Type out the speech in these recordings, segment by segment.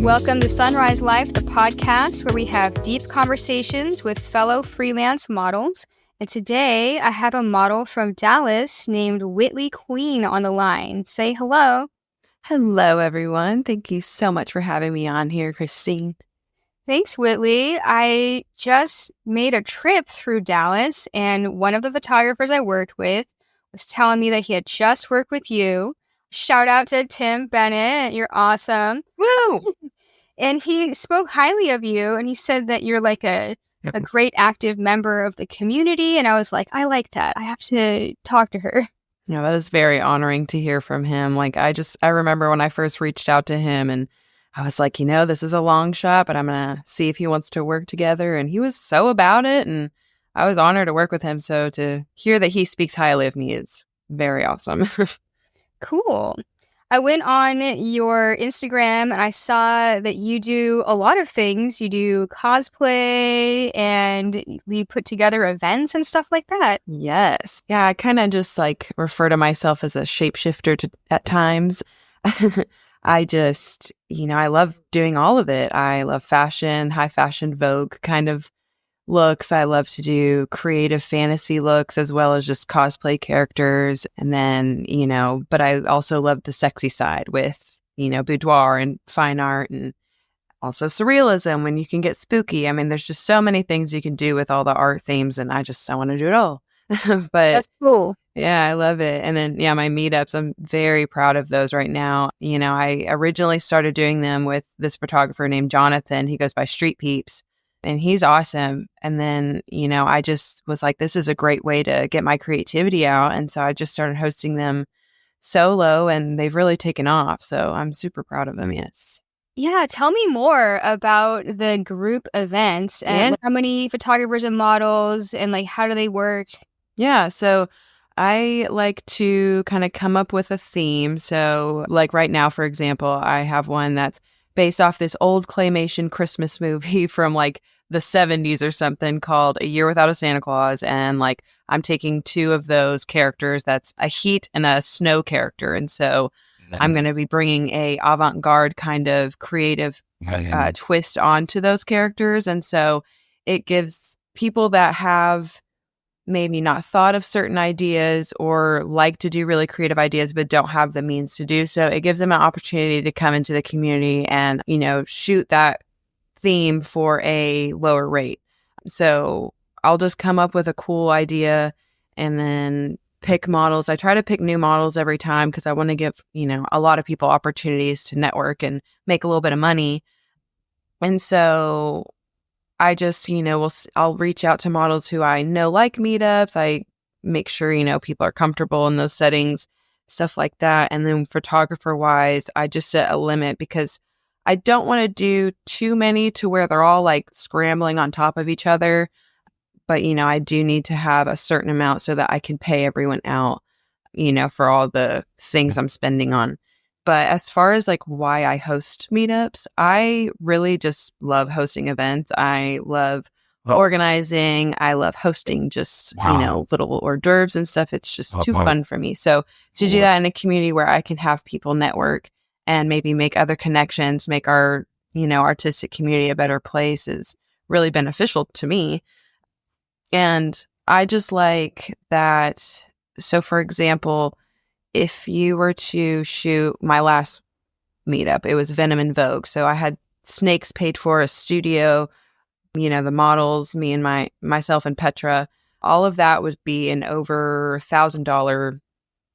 Welcome to Sunrise Life, the podcast where we have deep conversations with fellow freelance models. And today I have a model from Dallas named Whitley Queen on the line. Say hello. Hello, everyone. Thank you so much for having me on here, Christine. Thanks, Whitley. I just made a trip through Dallas, and one of the photographers I worked with was telling me that he had just worked with you. Shout out to Tim Bennett. You're awesome. Woo! And he spoke highly of you, and he said that you're like a great active member of the community. And I was like, I like that. I have to talk to her. Yeah, that is very honoring to hear from him. I remember when I first reached out to him and I was like, this is a long shot, but I'm going to see if he wants to work together. And he was so about it. And I was honored to work with him. So to hear that he speaks highly of me is very awesome. Cool. I went on your Instagram and I saw that you do a lot of things. You do cosplay and you put together events and stuff like that. Yes. Yeah, I kind of just refer to myself as a shapeshifter at times. I just, I love doing all of it. I love fashion, high fashion Vogue kind of looks. I love to do creative fantasy looks as well as just cosplay characters. And then, but I also love the sexy side with, boudoir and fine art and also surrealism when you can get spooky. I mean, there's just so many things you can do with all the art themes and I want to do it all. But that's cool. Yeah, I love it. And then, my meetups, I'm very proud of those right now. I originally started doing them with this photographer named Jonathan. He goes by Street Peeps and he's awesome. And then, I just was like, this is a great way to get my creativity out. And so I just started hosting them solo and they've really taken off. So I'm super proud of them. Yes. Yeah, tell me more about the group events and how many photographers and models and how do they work? Yeah, so I like to kind of come up with a theme. So right now, for example, I have one that's based off this old claymation Christmas movie from the 70s or something called A Year Without a Santa Claus. And I'm taking two of those characters. That's a heat and a snow character. And so I'm going to be bringing a avant-garde kind of creative twist onto those characters. And so it gives people that have maybe not thought of certain ideas or like to do really creative ideas but don't have the means to do so, it gives them an opportunity to come into the community and, shoot that theme for a lower rate. So I'll just come up with a cool idea and then pick models. I try to pick new models every time because I want to give, a lot of people opportunities to network and make a little bit of money. And so I just, I'll reach out to models who I know like meetups. I make sure, people are comfortable in those settings, stuff like that. And then photographer wise, I just set a limit because I don't want to do too many to where they're all scrambling on top of each other. But, I do need to have a certain amount so that I can pay everyone out, for all the things I'm spending on. But as far as why I host meetups, I really just love hosting events. I love organizing. I love hosting just, little hors d'oeuvres and stuff. It's just too fun for me. So to do that in a community where I can have people network and maybe make other connections, make our, artistic community a better place is really beneficial to me. And I just like that. So for example, if you were to shoot my last meetup, it was Venom and Vogue. So I had snakes paid for, a studio, the models, me and myself and Petra, all of that would be an over $1,000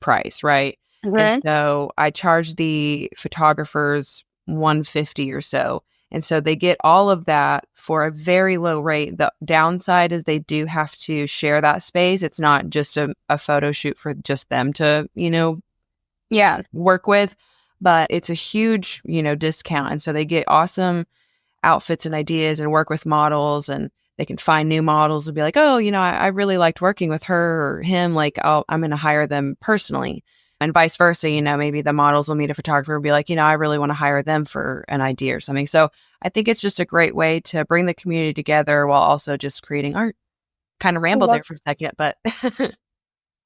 price, right? Mm-hmm. And so I charged the photographers $150 or so. And so they get all of that for a very low rate. The downside is they do have to share that space. It's not just a photo shoot for just them to, work with, but it's a huge, discount. And so they get awesome outfits and ideas and work with models and they can find new models and be like, oh, I really liked working with her or him. I'm going to hire them personally. And vice versa, maybe the models will meet a photographer and be like, I really want to hire them for an idea or something. So I think it's just a great way to bring the community together while also just creating art. Kind of rambled there for a second, but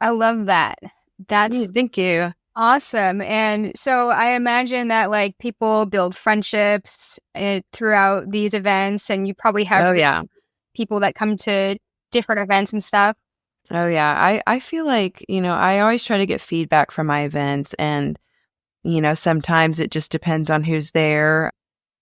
I love that. That's thank you. Awesome. And so I imagine that like people build friendships throughout these events, and you probably have Oh yeah. people that come to different events and stuff. Oh yeah. I feel like, I always try to get feedback from my events, and sometimes it just depends on who's there.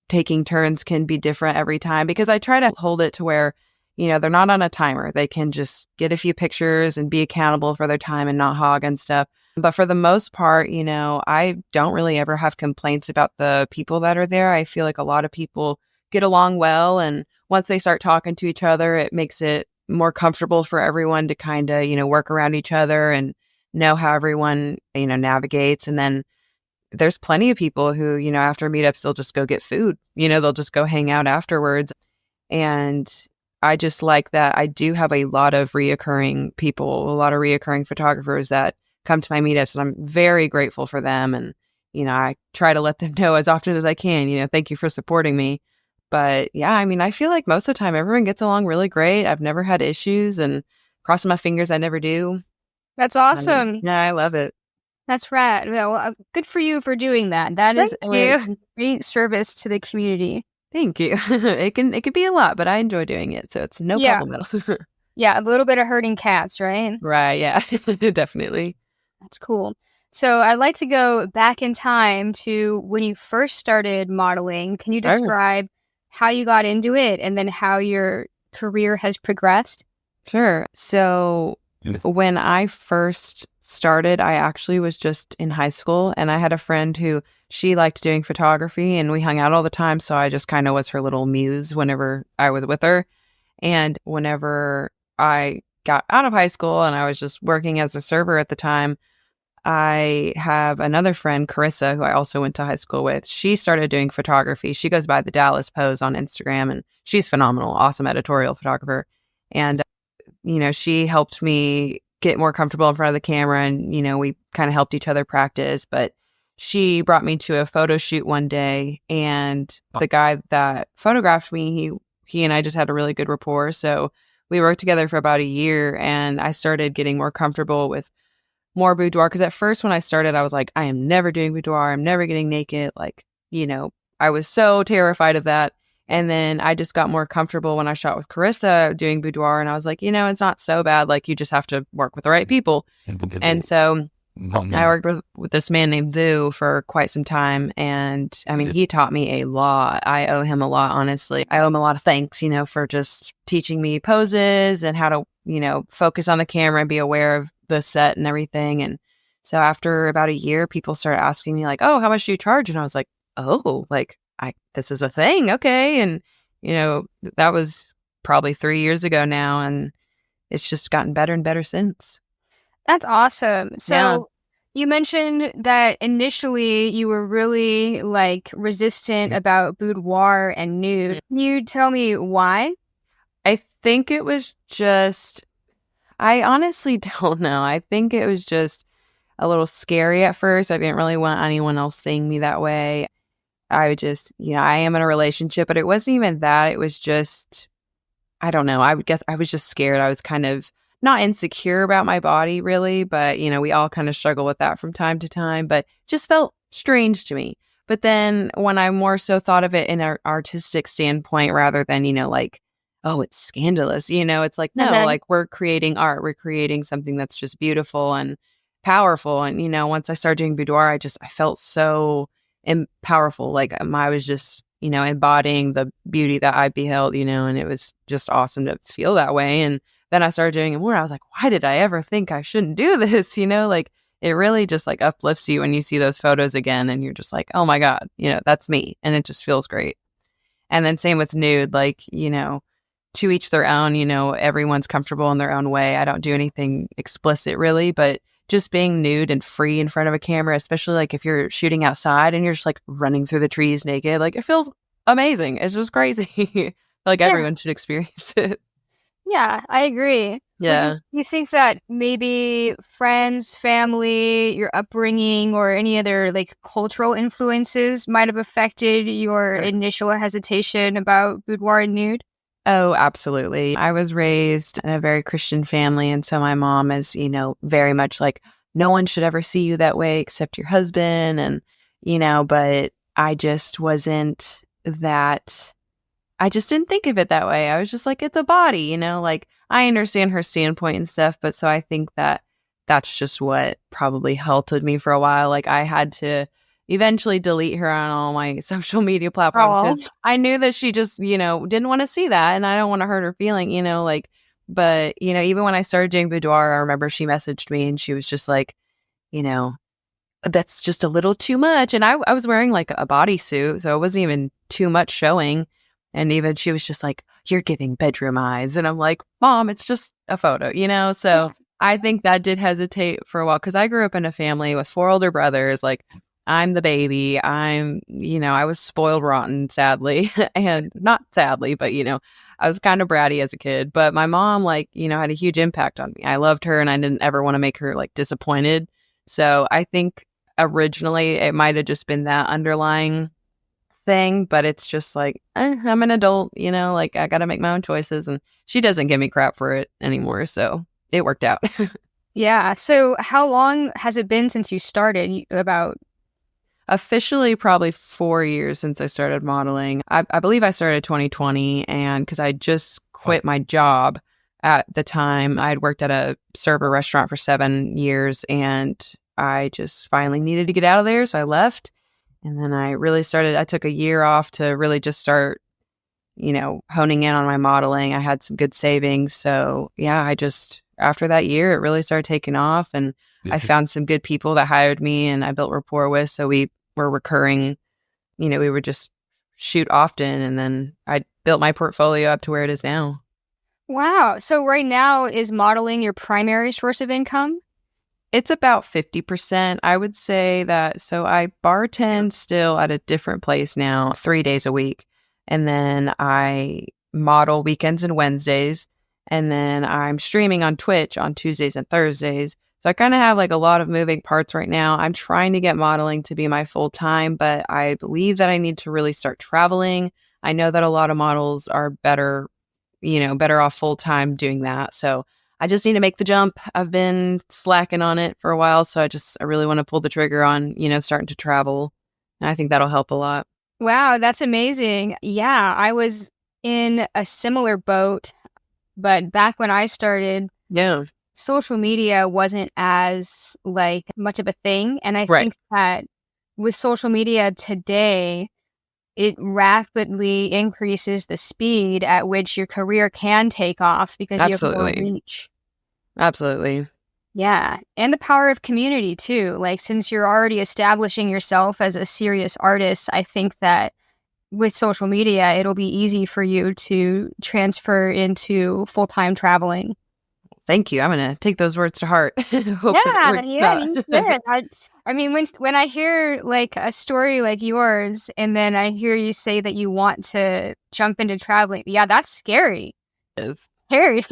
Taking turns can be different every time because I try to hold it to where, they're not on a timer. They can just get a few pictures and be accountable for their time and not hog and stuff. But for the most part, I don't really ever have complaints about the people that are there. I feel like a lot of people get along well. And once they start talking to each other, it makes it more comfortable for everyone to kind of, work around each other and know how everyone, navigates. And then there's plenty of people who, after meetups, they'll just go get food. They'll just go hang out afterwards. And I just like that I do have a lot of reoccurring people, a lot of reoccurring photographers that come to my meetups, and I'm very grateful for them. And, I try to let them know as often as I can, thank you for supporting me. But yeah, I mean, I feel like most of the time everyone gets along really great. I've never had issues, and crossing my fingers, I never do. That's awesome. Yeah, I love it. That's rad. Well, good for you for doing that. That Thank is a you. great service to the community. Thank you. It can be a lot, but I enjoy doing it, so it's no Yeah. problem at all. Yeah, a little bit of herding cats, right? Right, yeah. Definitely. That's cool. So I'd like to go back in time to when you first started modeling. Can you Oh, describe how you got into it and then how your career has progressed? sure. So when I first started, I actually was just in high school, and I had a friend who she liked doing photography, and we hung out all the time. So I just kind of was her little muse whenever I was with her. And whenever I got out of high school and I was just working as a server at the time, I have another friend, Carissa, who I also went to high school with. She started doing photography. She goes by the Dallas Pose on Instagram, and she's phenomenal, awesome editorial photographer. And, she helped me get more comfortable in front of the camera, and, we kind of helped each other practice. But she brought me to a photo shoot one day, and the guy that photographed me, he and I just had a really good rapport. So we worked together for about a year, and I started getting more comfortable with more boudoir. Because at first, when I started, I was like, I am never doing boudoir. I'm never getting naked. Like, I was so terrified of that. And then I just got more comfortable when I shot with Carissa doing boudoir. And I was like, it's not so bad. Like, you just have to work with the right people. And so I worked with this man named Vu for quite some time. And I mean, he taught me a lot. I owe him a lot, honestly. I owe him a lot of thanks, for just teaching me poses and how to, focus on the camera and be aware of the set and everything. And so after about a year, people started asking me like, oh, how much do you charge? And I was like, oh, like this is a thing. Okay. And, that was probably 3 years ago now. And it's just gotten better and better since. That's awesome. Yeah. So you mentioned that initially you were really like resistant about boudoir and nude. Can you tell me why? I think it was just, I honestly don't know. I think it was just a little scary at first. I didn't really want anyone else seeing me that way. I would just, I am in a relationship, but it wasn't even that. It was just, I don't know. I would guess I was just scared. I was kind of not insecure about my body, really, but, we all kind of struggle with that from time to time, but just felt strange to me. But then when I more so thought of it in an artistic standpoint rather than, like, oh, it's scandalous, it's like, no, like we're creating art. We're creating something that's just beautiful and powerful. And, once I started doing boudoir, I felt so powerful. Like I was just, embodying the beauty that I beheld, and it was just awesome to feel that way. And then I started doing it more. I was like, why did I ever think I shouldn't do this? Like it really just like uplifts you when you see those photos again, and you're just like, oh my God, that's me. And it just feels great. And then same with nude, like, to each their own, everyone's comfortable in their own way. I don't do anything explicit really, but just being nude and free in front of a camera, especially like if you're shooting outside and you're just like running through the trees naked, like it feels amazing. It's just crazy. Like everyone should experience it. Yeah, I agree. Yeah. You think that maybe friends, family, your upbringing, or any other like cultural influences might have affected your initial hesitation about boudoir and nude? Oh, absolutely. I was raised in a very Christian family. And so my mom is, very much like no one should ever see you that way except your husband. And, but I just wasn't that, I just didn't think of it that way. I was just like, it's a body, like I understand her standpoint and stuff. But so I think that that's just what probably halted me for a while. Like I had to eventually delete her on all my social media platforms Oh, because I knew that she just, didn't want to see that. And I don't want to hurt her feeling, like, but, even when I started doing boudoir, I remember she messaged me and she was just like, you know, that's just a little too much. And I was wearing like a bodysuit, so it wasn't even too much showing. And even she was just like, you're giving bedroom eyes. And I'm like, Mom, it's just a photo, So I think that did hesitate for a while because I grew up in a family with 4 older brothers. Like, I'm the baby. I was spoiled rotten, sadly. And not sadly, but, I was kind of bratty as a kid. But my mom, like, had a huge impact on me. I loved her and I didn't ever want to make her like disappointed. So I think originally it might have just been that underlying thing, but it's just like, I'm an adult, like I got to make my own choices. And she doesn't give me crap for it anymore. So it worked out. yeah. So how long has it been since you started? About Officially, probably 4 years since I started modeling. I believe I started 2020, and because I just quit my job at the time. I had worked at a server restaurant for 7 years, and I just finally needed to get out of there, so I left. And then I took a year off to really just start, honing in on my modeling. I had some good savings. So yeah, after that year, it really started taking off, and I found some good people that hired me and I built rapport with. So we were recurring, we would just shoot often. And then I built my portfolio up to where it is now. wow. So right now, is modeling your primary source of income? It's about 50%. I would say that. So I bartend still at a different place now, 3 days a week. And then I model weekends and Wednesdays. And then I'm streaming on Twitch on Tuesdays and Thursdays. So I kind of have like a lot of moving parts right now. I'm trying to get modeling to be my full time, but I believe that I need to really start traveling. I know that a lot of models are better off full time doing that. So I just need to make the jump. I've been slacking on it for a while. So I really want to pull the trigger on, starting to travel. And I think that'll help a lot. Wow, that's amazing. Yeah, I was in a similar boat, but back when I started, Yeah. social media wasn't as like much of a thing. And I Right. think that with social media today, it rapidly increases the speed at which your career can take off because you have more Absolutely. reach. Absolutely. Yeah. And the power of community too. Like, since you're already establishing yourself as a serious artist, I think that with social media, it'll be easy for you to transfer into full-time traveling. Thank you. I'm going to take those words to heart. Hope that it Yeah, works yeah, out. you should. I mean, when I hear like a story like yours, and then I hear you say that you want to jump into traveling, yeah, that's scary. Yes. Scary.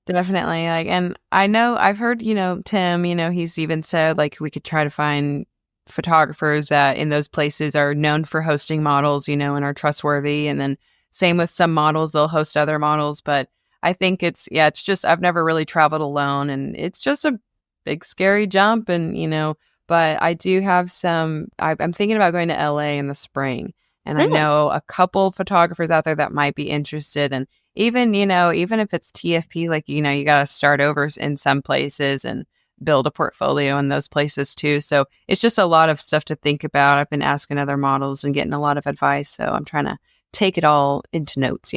Definitely. Like, and I know I've heard, Tim, he's even said like we could try to find photographers that in those places are known for hosting models, and are trustworthy. And then same with some models, they'll host other models. But I think it's just, I've never really traveled alone, and it's just a big, scary jump. And, but I do have I'm thinking about going to LA in the spring. And I Mm. know a couple photographers out there that might be interested. And even, even if it's TFP, like, you got to start over in some places and build a portfolio in those places too. So it's just a lot of stuff to think about. I've been asking other models and getting a lot of advice. So I'm trying to take it all into notes,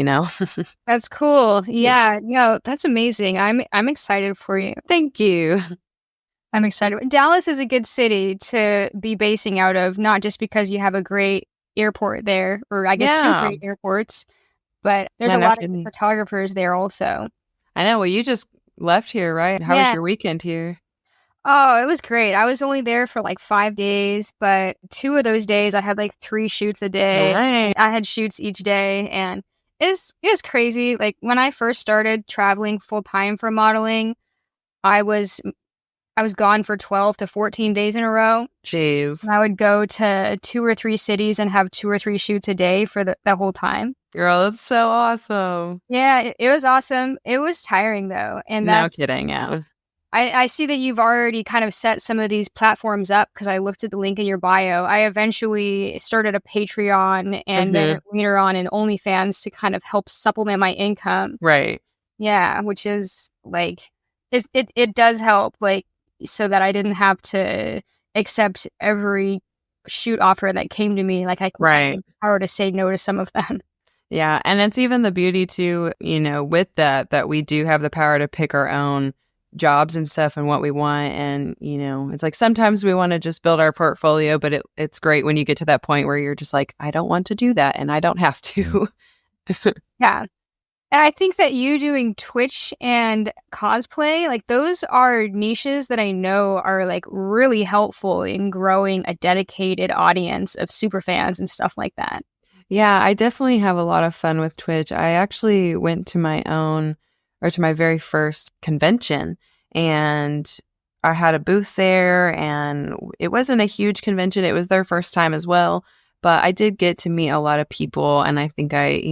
That's cool. Yeah, no, that's amazing. I'm excited for you. Thank you. I'm excited. Dallas is a good city to be basing out of, not just because you have a great airport there, or I guess two Yeah. great airports, but there's Yeah, a no lot of kidding. photographers there also. I know. Well, you just left here, right? How was Yeah. your weekend here? Oh, it was great. I was only there for like 5 days, but 2 of those days I had like 3 shoots a day. Nice. I had shoots each day, and it's crazy. Like, when I first started traveling full time for modeling, I was I was gone for 12 to 14 days in a row. Jeez. And I would go to 2 or 3 cities and have 2 or 3 shoots a day for the whole time. Girl, that's so awesome. Yeah, it was awesome. It was tiring though, and No kidding. Yeah. I see that you've already kind of set some of these platforms up because I looked at the link in your bio. I eventually started a Patreon and then later on an OnlyFans to kind of help supplement my income. Right. Yeah, which is like it does help, like, so that I didn't have to accept every shoot offer that came to me. Like I Right. had the power to say no to some of them. Yeah. And it's even the beauty too, with that we do have the power to pick our own jobs and stuff and what we want. And, it's like sometimes we want to just build our portfolio, but it's great when you get to that point where you're just like, I don't want to do that and I don't have to. Yeah. And I think that you doing Twitch and cosplay, like those are niches that I know are like really helpful in growing a dedicated audience of super fans and stuff like that. Yeah, I definitely have a lot of fun with Twitch. I actually went to my very first convention, and I had a booth there, and it wasn't a huge convention. It was their first time as well, but I did get to meet a lot of people, and I think I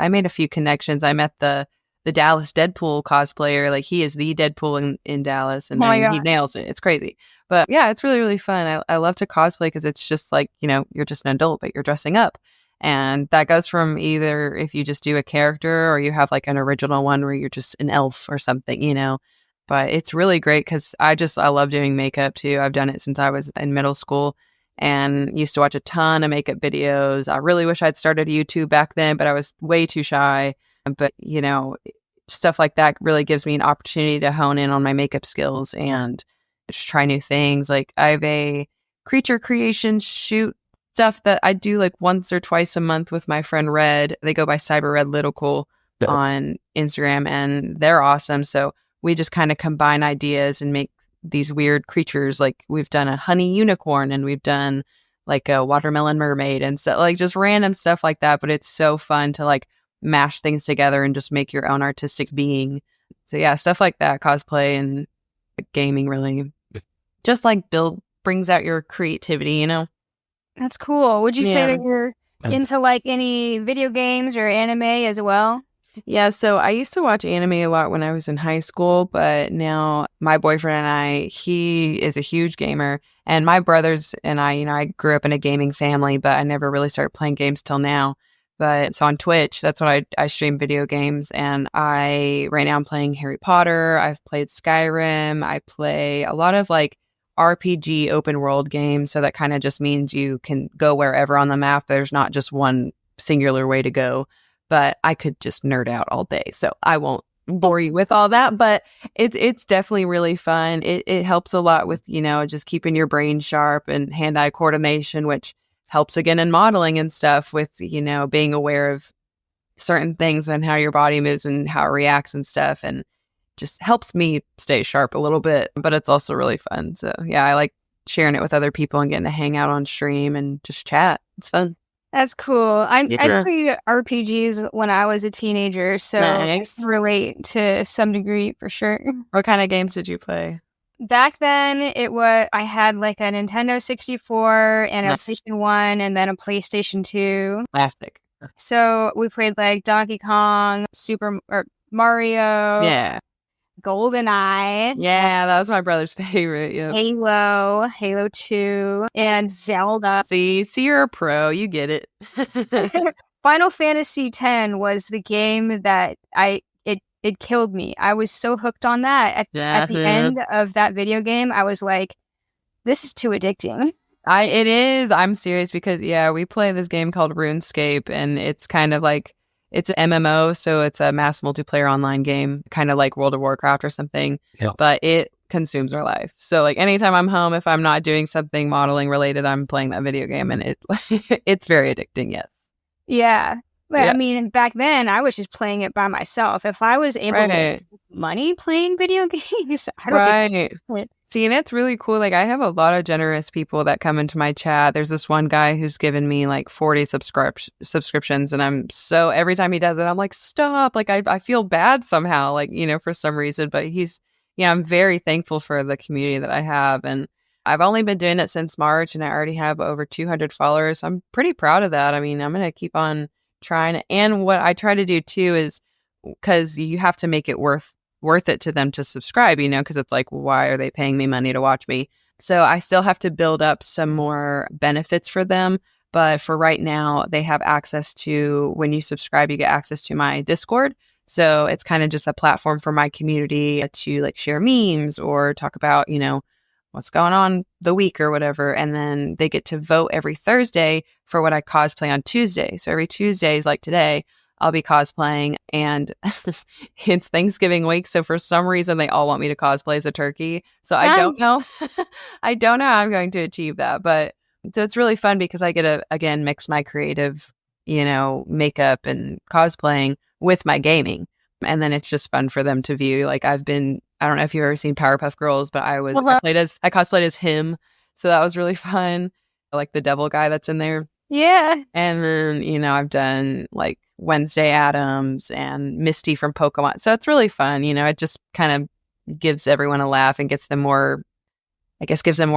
made a few connections. I met the Dallas Deadpool cosplayer. Like, he is the Deadpool in Dallas, and Oh my he God. nails it. It's crazy. But yeah, it's really, really fun. I love to cosplay because it's just like, you're just an adult, but you're dressing up. And that goes from either if you just do a character or you have like an original one where you're just an elf or something. But it's really great because I love doing makeup too. I've done it since I was in middle school and used to watch a ton of makeup videos. I really wish I'd started YouTube back then, but I was way too shy. But, stuff like that really gives me an opportunity to hone in on my makeup skills and just try new things. Like, I have a creature creation shoot stuff that I do like once or twice a month with my friend Red. They go by Cyber Red Little Cool on Instagram, and they're awesome. So we just kind of combine ideas and make these weird creatures. Like, we've done a honey unicorn and we've done like a watermelon mermaid and so like just random stuff like that. But it's so fun to like mash things together and just make your own artistic being. So yeah, stuff like that, cosplay and gaming really just like brings out your creativity. That's cool. Would you say Yeah. that you're into like any video games or anime as well? Yeah, so I used to watch anime a lot when I was in high school, but now my boyfriend and he is a huge gamer, and my brothers and I grew up in a gaming family, but I never really started playing games till now. But so on Twitch, that's what I stream video games, and right now I'm playing Harry Potter. I've played Skyrim. I play a lot of like RPG open world games, so that kind of just means you can go wherever on the map. There's not just one singular way to go. But I could just nerd out all day, so I won't bore you with all that. But it's definitely really fun. It helps a lot with just keeping your brain sharp and hand-eye coordination, which helps again in modeling and stuff with being aware of certain things and how your body moves and how it reacts and stuff, and just helps me stay sharp a little bit. But it's also really fun. So yeah, I like sharing it with other people and getting to hang out on stream and just chat. It's fun. That's cool. I Yeah. played RPGs when I was a teenager, so Nice. I can relate to some degree for sure. What kind of games did you play? Back then, I had like a Nintendo 64 and a Nice. PlayStation 1 and then a PlayStation 2. Classic. So we played like Donkey Kong, Mario, Yeah. GoldenEye, Yeah, that was my brother's favorite. Yep. Halo 2, and Zelda. See, you're a pro. You get it. Final Fantasy X was the game that it killed me. I was so hooked on that. At the end of that video game, I was like, this is too addicting. It is. I'm serious because we play this game called RuneScape, and it's kind of like it's an MMO, so it's a mass multiplayer online game, kind of like World of Warcraft or something. Yeah. But it consumes our life. So like anytime I'm home, if I'm not doing something modeling related, I'm playing that video game, and it's very addicting. Yes. Yeah. But Yeah. I mean, back then I was just playing it by myself. If I was able to make money playing video games, I don't think. See, and it's really cool. Like, I have a lot of generous people that come into my chat. There's this one guy who's given me like 40 subscriptions, and every time he does it, I'm like, stop. Like, I feel bad somehow, like, for some reason. But I'm very thankful for the community that I have. And I've only been doing it since March, and I already have over 200 followers. I'm pretty proud of that. I mean, I'm going to keep on trying. And what I try to do too is, because you have to make it worth worth it to them to subscribe, because it's like, why are they paying me money to watch me? So I still have to build up some more benefits for them. But for right now, they have access to, when you subscribe, you get access to my Discord. So it's kind of just a platform for my community to like share memes or talk about, what's going on the week or whatever. And then they get to vote every Thursday for what I cosplay on Tuesday. So every Tuesdays, like today, I'll be cosplaying, and it's Thanksgiving week. So for some reason, they all want me to cosplay as a turkey. So I don't know. I don't know how I'm going to achieve that. But so it's really fun because I get to, again, mix my creative, makeup and cosplaying with my gaming. And then it's just fun for them to view. Like I don't know if you've ever seen Powerpuff Girls, but I cosplayed as him. So that was really fun. I like the devil guy that's in there. Yeah. And then, I've done like Wednesday Addams and Misty from Pokemon. So it's really fun. It just kind of gives everyone a laugh and gives them more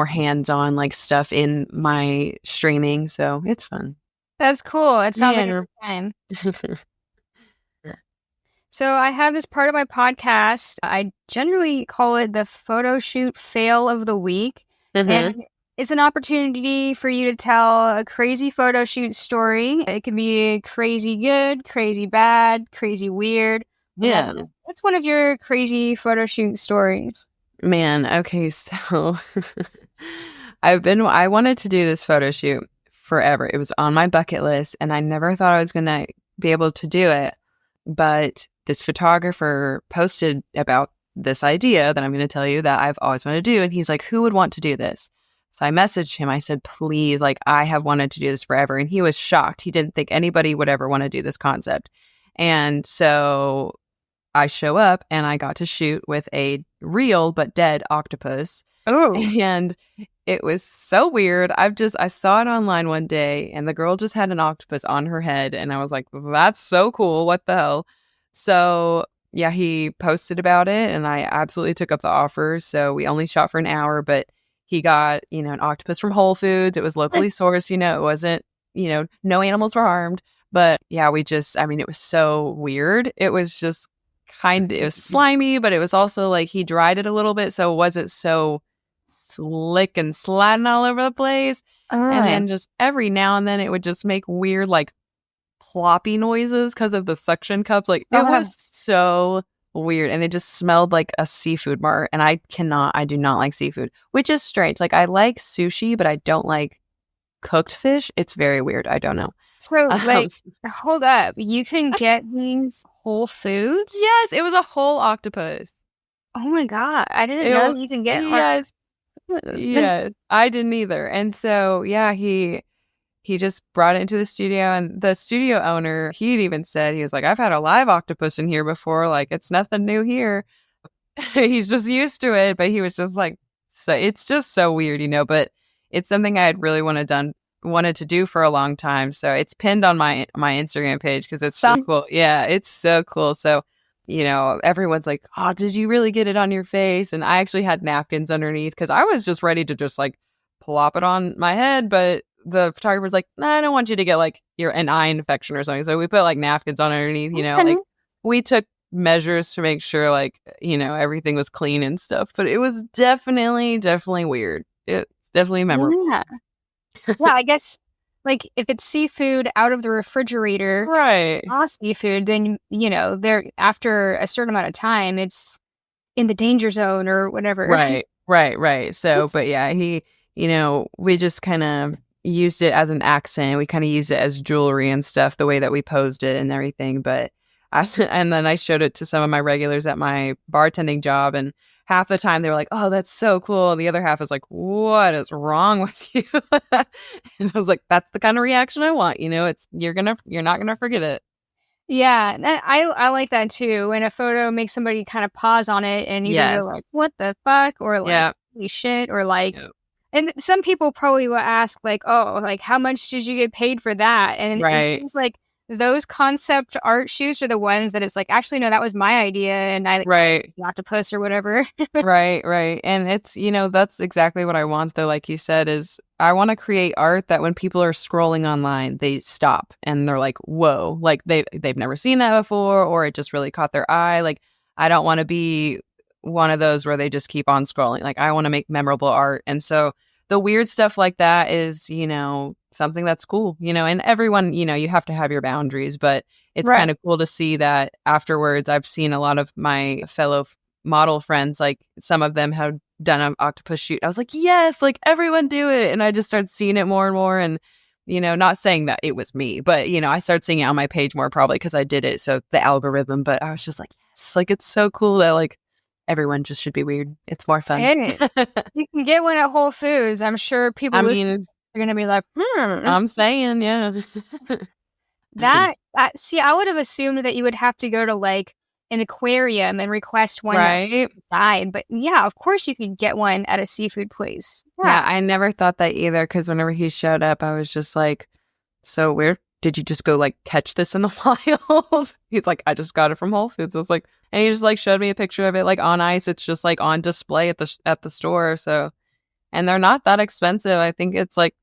hands-on like stuff in my streaming. So it's fun. That's cool. It sounds like a good time. So I have this part of my podcast. I generally call it the photo shoot fail of the week. Mm-hmm. And it's an opportunity for you to tell a crazy photo shoot story. It can be crazy good, crazy bad, crazy weird. Yeah. What's one of your crazy photo shoot stories? Man, okay, so I wanted to do this photo shoot forever. It was on my bucket list, and I never thought I was going to be able to do it. But this photographer posted about this idea that I'm going to tell you that I've always wanted to do. And he's like, who would want to do this? So I messaged him. I said, please, like, I have wanted to do this forever. And he was shocked. He didn't think anybody would ever want to do this concept. And so I show up and I got to shoot with a real but dead octopus. Oh. And it was so weird. I saw it online one day and the girl just had an octopus on her head. And I was like, that's so cool. What the hell? So yeah, he posted about it and I absolutely took up the offer. So we only shot for an hour, but he got, an octopus from Whole Foods. It was locally sourced, it wasn't, no animals were harmed. But yeah, it was so weird. It was just it was slimy, but it was also like he dried it a little bit. So it wasn't so slick and sliding all over the place. And then just every now and then it would just make weird, like ploppy noises because of the suction cups. Like it was so weird. And it just smelled like a seafood bar. And I do not like seafood, which is strange. Like I like sushi, but I don't like cooked fish. It's very weird. I don't know. So, hold up. You can get these Whole Foods? Yes, it was a whole octopus. Oh my God. I didn't know you can get Yes. Yes. I didn't either. And so, yeah, he just brought it into the studio, and the studio owner, he'd even said, he was like, I've had a live octopus in here before. Like, it's nothing new here. He's just used to it. But he was just like, so it's just so weird, but it's something I had really wanted to do for a long time. So it's pinned on my Instagram page because it's so cool. Yeah, it's so cool. So, everyone's like, oh, did you really get it on your face? And I actually had napkins underneath because I was just ready to just like plop it on my head. But the photographer's like, nah, I don't want you to get like an eye infection or something. So we put like napkins on underneath, like we took measures to make sure like, everything was clean and stuff. But it was definitely weird. It's definitely memorable. Yeah. Yeah, I guess, like, if it's seafood out of the refrigerator, right? Raw seafood, then, they're after a certain amount of time, it's in the danger zone or whatever. Right. So, but yeah, he, we just kind of used it as an accent. We kind of used it as jewelry and stuff, the way that we posed it and everything. But and then I showed it to some of my regulars at my bartending job, and half the time they were like, oh, that's so cool. And the other half is like, what is wrong with you? And I was like, that's the kind of reaction I want. You're not gonna forget it. Yeah, I like that too. When a photo makes somebody kind of pause on it and either go like, what the fuck? Or like, holy shit. Or like, and some people probably will ask like, oh, like, how much did you get paid for that? And it seems like those concept art shoots are the ones that it's like, actually, no, that was my idea. And I octopus or whatever. Right. And it's, that's exactly what I want though. Like you said, is I want to create art that when people are scrolling online, they stop and they're like, whoa, like they've never seen that before, or it just really caught their eye. Like I don't want to be one of those where they just keep on scrolling. Like, I want to make memorable art. And so the weird stuff like that is, something that's cool, and everyone, you have to have your boundaries, but it's Right. kind of cool to see that afterwards. I've seen a lot of my fellow model friends, like some of them have done an octopus shoot. I was like, yes, like everyone do it. And I just started seeing it more and more. And, not saying that it was me, but, I started seeing it on my page more probably because I did it. So the algorithm, but I was just like, yes, like it's so cool that like everyone just should be weird. It's more fun. And you can get one at Whole Foods. I'm sure people I listening mean, are going to be like, I'm saying, yeah. See, I would have assumed that you would have to go to like an aquarium and request one that Right? died. But yeah, of course you can get one at a seafood place. Yeah, Yeah. I never thought that either because whenever he showed up, I was just like, so where did you just go like catch this in the wild? He's like, I just got it from Whole Foods. I was like, and he just like showed me a picture of it like on ice. It's just like on display at the store. So, and they're not that expensive. I think it's like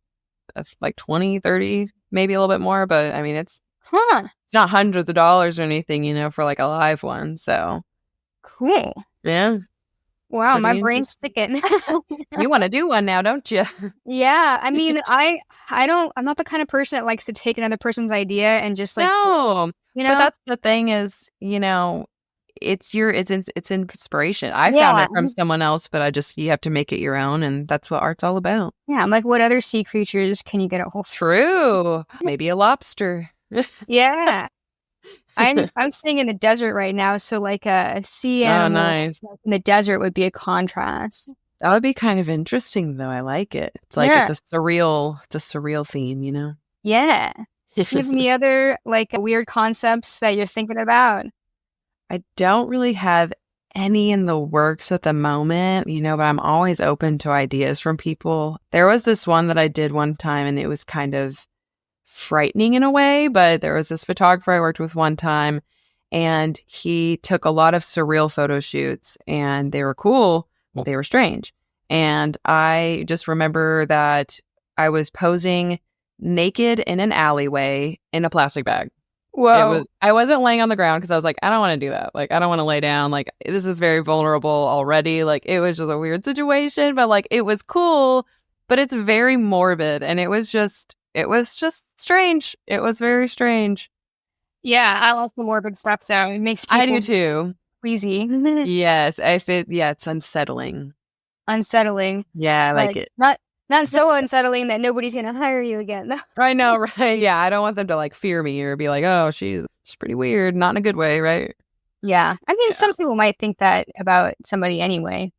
20, 30, maybe a little bit more, but I mean, it's Huh. not hundreds of dollars or anything, for like a live one. So, Cool. yeah, Wow, my pretty brain's interesting. sticking. You want to do one now, don't you? Yeah, I mean, I'm not the kind of person that likes to take another person's idea and just like, No, you but know? that's the thing is, it's inspiration. I found Yeah. it from someone else, but you have to make it your own, and that's what art's all about. Yeah, I'm like, what other sea creatures can you get at Whole Foods? True. Maybe a lobster. Yeah. I'm staying in the desert right now, so like a sea Oh, animal nice. in the desert would be a contrast. That would be kind of interesting, though. I like it. It's like Yeah. it's a surreal theme. Yeah. Do you have any other like weird concepts that you're thinking about? I don't really have any in the works at the moment, but I'm always open to ideas from people. There was this one that I did one time, and it was kind of frightening in a way, but there was this photographer I worked with one time, and he took a lot of surreal photo shoots, and they were cool, but they were strange. And I just remember that I was posing naked in an alleyway in a plastic bag. Whoa. I wasn't laying on the ground because I was like, I don't want to do that. Like, I don't want to lay down. Like, this is very vulnerable already. Like, it was just a weird situation, but like, it was cool, but it's very morbid. And it was just strange. It was very strange. Yeah, I love the morbid stuff though. It makes I do people too. queasy. Yes. It's unsettling. Unsettling. Yeah, I like Like it. not so unsettling that nobody's gonna hire you again. I know, right? Yeah. I don't want them to like fear me or be like, oh, she's pretty weird. Not in a good way, right? Yeah. I mean, Yeah. some people might think that about somebody anyway.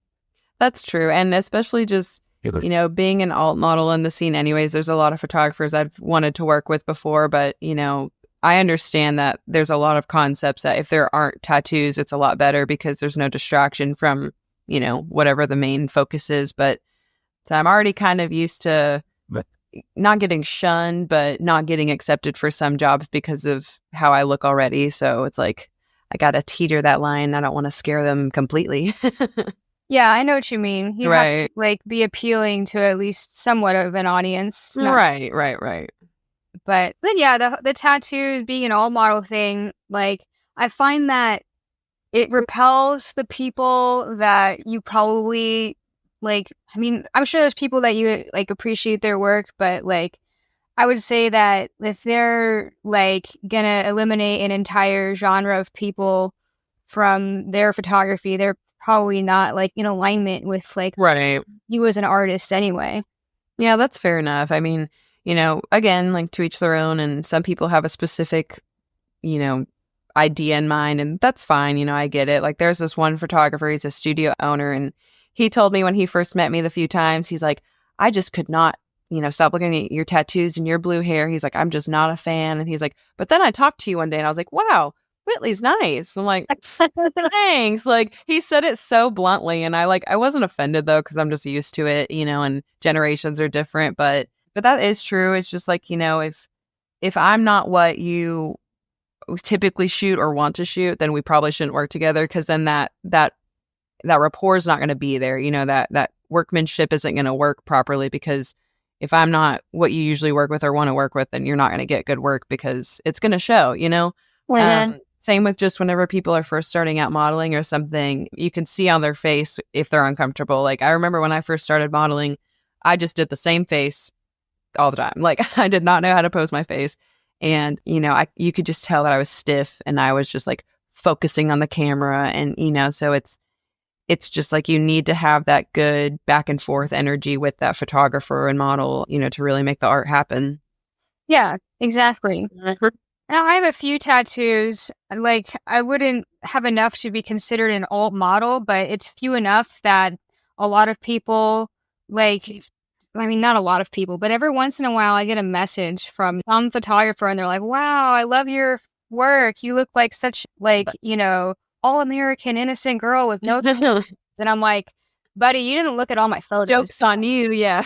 That's true. And especially just, being an alt model in the scene anyways, there's a lot of photographers I've wanted to work with before, but, I understand that there's a lot of concepts that if there aren't tattoos, it's a lot better because there's no distraction from, whatever the main focus is. But so I'm already kind of used to not getting shunned, but not getting accepted for some jobs because of how I look already. So it's like, I got to teeter that line. I don't want to scare them completely. Yeah, I know what you mean. You have to Right. like be appealing to at least somewhat of an audience. Right. But yeah, the tattoos being an all model thing, like I find that it repels the people that you probably like. I mean, I'm sure there's people that you like appreciate their work, but like I would say that if they're like gonna eliminate an entire genre of people from their photography, they're probably not like in alignment with like Right. you as an artist anyway. Yeah, that's fair enough. I mean, again, like to each their own, and some people have a specific, you know, idea in mind, and that's fine. I get it. Like, there's this one photographer, he's a studio owner, and he told me when he first met me the few times, he's like, I just could not, stop looking at your tattoos and your blue hair. He's like, I'm just not a fan. And he's like, but then I talked to you one day and I was like, wow, Whitley's nice. I'm like, thanks. Like, he said it so bluntly, and I wasn't offended though, because I'm just used to it, and generations are different. But that is true. It's just like, if I'm not what you typically shoot or want to shoot, then we probably shouldn't work together, because then that rapport is not going to be there. That workmanship isn't going to work properly, because if I'm not what you usually work with or want to work with, then you're not going to get good work because it's going to show. Yeah. Same with just whenever people are first starting out modeling or something, you can see on their face if they're uncomfortable. Like I remember when I first started modeling, I just did the same face all the time. Like I did not know how to pose my face. And, you could just tell that I was stiff and I was just like focusing on the camera. And, so it's just like you need to have that good back and forth energy with that photographer and model, to really make the art happen. Yeah, exactly. Mhm. Now, I have a few tattoos. Like, I wouldn't have enough to be considered an alt model, but it's few enough that a lot of people, like, I mean, not a lot of people, but every once in a while I get a message from some photographer and they're like, wow, I love your work. You look like such, like, all-American innocent girl with no tattoos. And I'm like, buddy, you didn't look at all my photos. Joke's on you, yeah.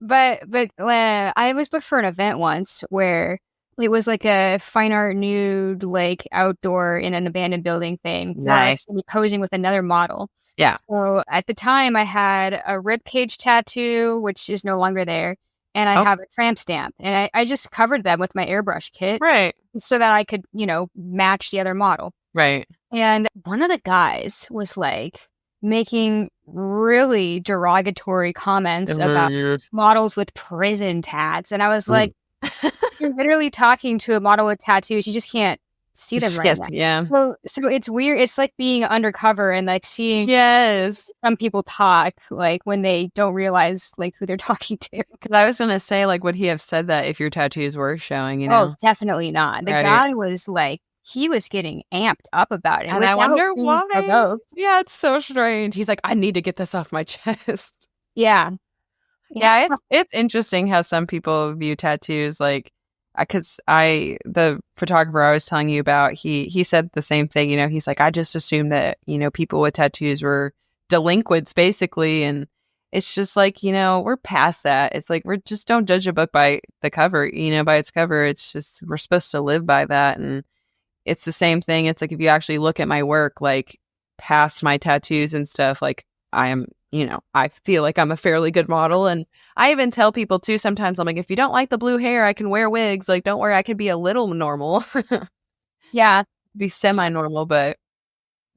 But I was booked for an event once where it was like a fine art nude, like outdoor in an abandoned building thing. Where I was Nice. gonna be posing with another model. Yeah. So at the time, I had a ribcage tattoo, which is no longer there, and I Oh, have a tramp stamp, and I just covered them with my airbrush kit right. so that I could, match the other model. Right. And one of the guys was like making really derogatory comments about models with prison tats. And I was like, you're literally talking to a model with tattoos. You just can't see them right Yes, now. yeah. So it's weird. It's like being undercover and like seeing Yes. some people talk like when they don't realize like who they're talking to. Because I was going to say, like, would he have said that if your tattoos were showing, Oh, definitely not. The Right. guy was like, he was getting amped up about it. And I wonder being why. provoked. Yeah, it's so strange. He's like, I need to get this off my chest. Yeah. Yeah, it's interesting how some people view tattoos like, because the photographer I was telling you about, he said the same thing. He's like, I just assumed that people with tattoos were delinquents basically, and it's just like we're past that. It's like we're just don't judge a book by the cover, by its cover. It's just we're supposed to live by that, and it's the same thing. It's like if you actually look at my work, like past my tattoos and stuff, like I am, I feel like I'm a fairly good model. And I even tell people too, sometimes I'm like, if you don't like the blue hair, I can wear wigs. Like, don't worry, I can be a little normal. Yeah. Be semi-normal, but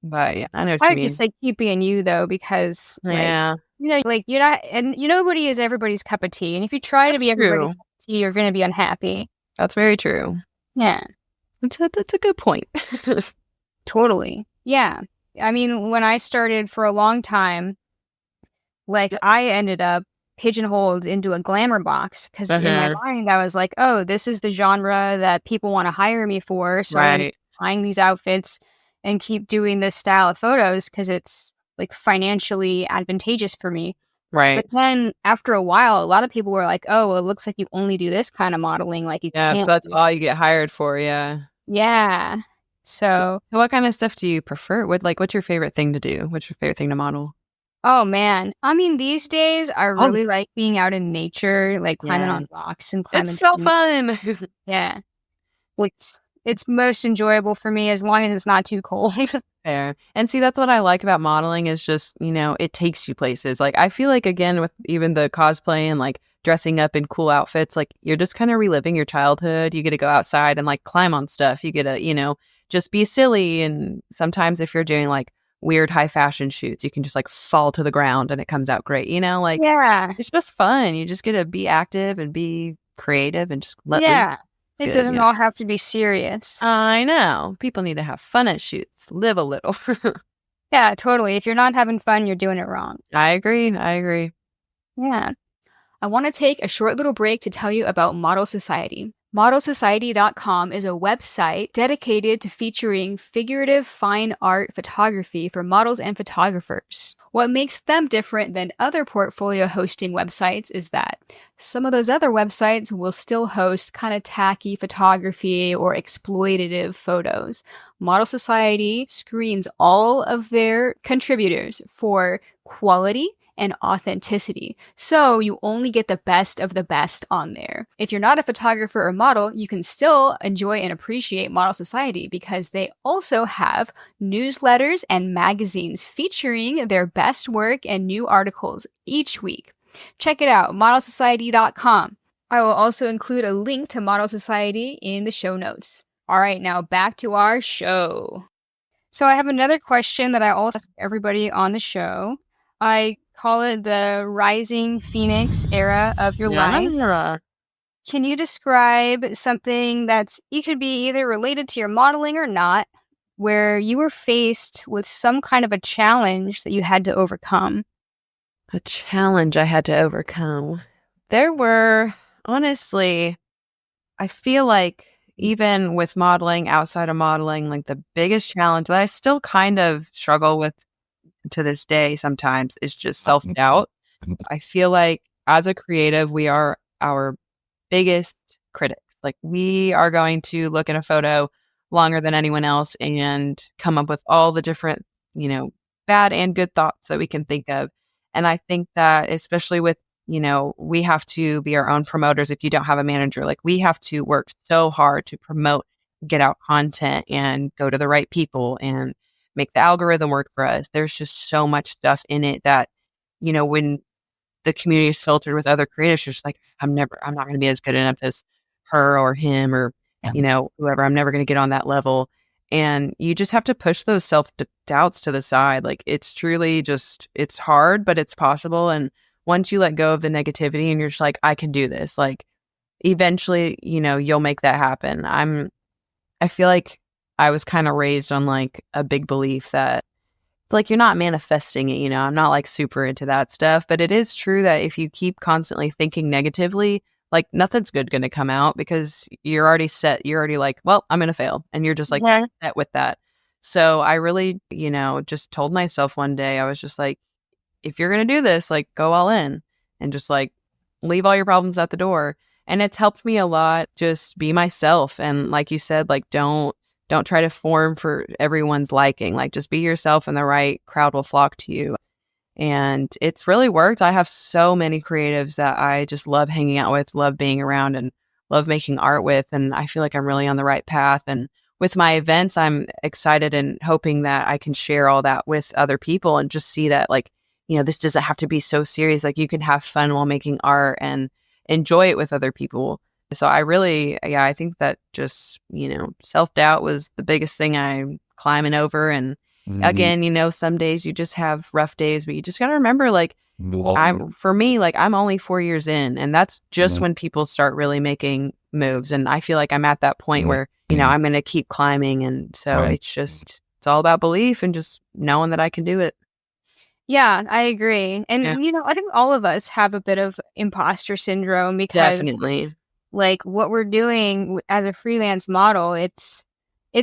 yeah, I know what I you would mean. just say keep being you though, because Yeah, like you're not, and nobody is everybody's cup of tea. And if you try to that's be everybody's true. cup of tea, you're going to be unhappy. That's very true. Yeah, That's a good point. totally. Yeah. I mean, when I started for a long time, like I ended up pigeonholed into a glamour box because in my mind I was like, oh, this is the genre that people want to hire me for. So I'm going to Right, keep buying these outfits and keep doing this style of photos because it's like financially advantageous for me. right. But then after a while, a lot of people were like, oh, well, it looks like you only do this kind of modeling. Like you Yeah, so can't. that's all you get hired for, yeah. Yeah. So, So what kind of stuff do you prefer? What's your favorite thing to do? What's your favorite thing to model? oh man. I mean, these days I Oh, really like being out in nature, like climbing yeah. on rocks and climbing It's so trees. fun. Yeah. It's most enjoyable for me as long as it's not too cold. Fair. And see, that's what I like about modeling is just, it takes you places. Like, I feel like, again, with even the cosplay and like dressing up in cool outfits, like you're just kind of reliving your childhood. You get to go outside and like climb on stuff. You get to, just be silly. And sometimes if you're doing like weird high fashion shoots, you can just like fall to the ground and it comes out great. Like Yeah. it's just fun. You just get to be active and be creative and just let loose. Yeah. It Good, doesn't yeah. all have to be serious. I know. People need to have fun at shoots. Live a little. Yeah, totally. If you're not having fun, you're doing it wrong. I agree. I agree. Yeah. I want to take a short little break to tell you about Model Society. ModelSociety.com is a website dedicated to featuring figurative fine art photography for models and photographers. What makes them different than other portfolio hosting websites is that some of those other websites will still host kind of tacky photography or exploitative photos. Model Society screens all of their contributors for quality and authenticity. So you only get the best of the best on there. If you're not a photographer or model, you can still enjoy and appreciate Model Society because they also have newsletters and magazines featuring their best work and new articles each week. Check it out, modelsociety.com. I will also include a link to Model Society in the show notes. All right, now back to our show. So I have another question that I also ask everybody on the show. I call it the rising phoenix era of your life. Yeah. Can you describe something that's it could be either related to your modeling or not, where you were faced with some kind of a challenge that you had to overcome? A challenge I had to overcome. There were, honestly, I feel like even with modeling, outside of modeling, like the biggest challenge that I still kind of struggle with to this day sometimes is just self-doubt. I feel like as a creative, we are our biggest critics. Like we are going to look at a photo longer than anyone else and come up with all the different, you know, bad and good thoughts that we can think of. And I think that especially with, we have to be our own promoters if you don't have a manager. Like we have to work so hard to promote, get out content and go to the right people and make the algorithm work for us. There's just so much stuff in it that, when the community is filtered with other creators, you're just like, I'm not going to be as good enough as her or him or, whoever. I'm never going to get on that level. And you just have to push those self doubts to the side. Like it's truly just, it's hard, but it's possible. And once you let go of the negativity and you're just like, I can do this, like eventually, you'll make that happen. I feel like I was kind of raised on like a big belief that it's like you're not manifesting it, I'm not like super into that stuff, but it is true that if you keep constantly thinking negatively, like nothing's good going to come out because you're already set. You're already like, well, I'm going to fail. And you're just like Yeah. set with that. So I really, just told myself one day, I was just like, if you're going to do this, like go all in and just like leave all your problems at the door. And it's helped me a lot. Just be myself. And like you said, like don't try to form for everyone's liking. Like just be yourself and the right crowd will flock to you. And it's really worked. I have so many creatives that I just love hanging out with, love being around and love making art with. And I feel like I'm really on the right path. And with my events, I'm excited and hoping that I can share all that with other people and just see that like, this doesn't have to be so serious. Like you can have fun while making art and enjoy it with other people. So I really, I think that just, self-doubt was the biggest thing I'm climbing over. And again, some days you just have rough days, but you just got to remember, like, for me, like, I'm only 4 years in, and that's just when people start really making moves. And I feel like I'm at that point where, I'm going to keep climbing. And so it's all about belief and just knowing that I can do it. Yeah, I agree. And, Yeah, I think all of us have a bit of imposter syndrome because, definitely. like, what we're doing as a freelance model, it's